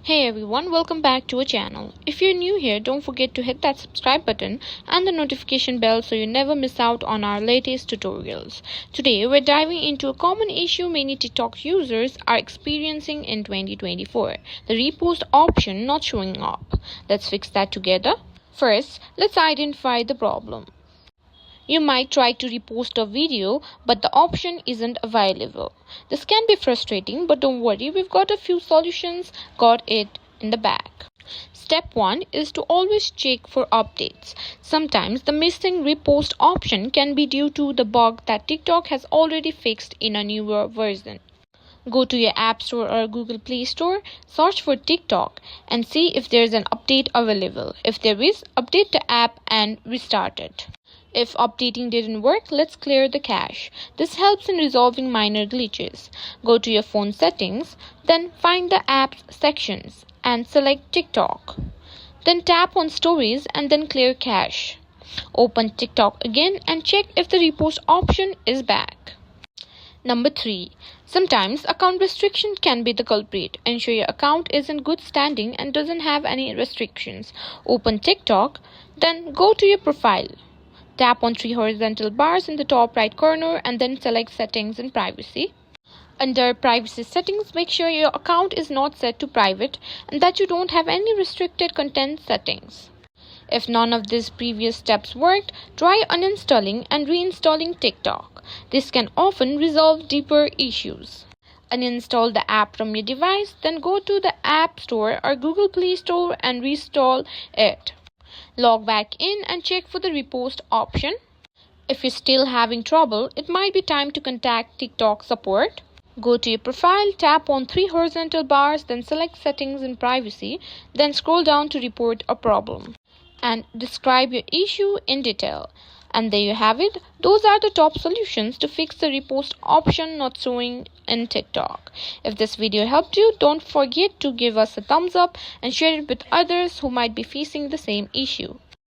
Hey everyone, welcome back to our channel. If you're new here, don't forget to hit that subscribe button and the notification bell so you never miss out on our latest tutorials. Today, we're diving into a common issue many TikTok users are experiencing in 2024, the repost option not showing up. Let's fix that together. First, let's identify the problem. You might try to repost a video, but the option isn't available. This can be frustrating, but don't worry, we've got a few solutions, got it in the bag. Step 1 is to always check for updates. Sometimes the missing repost option can be due to the bug that TikTok has already fixed in a newer version. Go to your App Store or Google Play Store, search for TikTok, and see if there's an update available. If there is, update the app and restart it. If updating didn't work, let's clear the cache. This helps in resolving minor glitches. Go to your phone settings, then find the apps sections and select TikTok. Then tap on stories and then clear cache. Open TikTok again and check if the repost option is back. Number 3. Sometimes account restriction can be the culprit. Ensure your account is in good standing and doesn't have any restrictions. Open TikTok, then go to your profile. Tap on 3 horizontal bars in the top right corner and then select Settings and Privacy. Under Privacy Settings, make sure your account is not set to private and that you don't have any restricted content settings. If none of these previous steps worked, try uninstalling and reinstalling TikTok. This can often resolve deeper issues. Uninstall the app from your device, then go to the App Store or Google Play Store and reinstall it. Log back in and check for the repost option. If you're still having trouble, it might be time to contact TikTok support. Go to your profile, tap on 3 horizontal bars, then select Settings and Privacy, then scroll down to report a problem and describe your issue in detail. And there you have it. Those are the top solutions to fix the repost option not showing in TikTok. If this video helped you, don't forget to give us a thumbs up and share it with others who might be facing the same issue.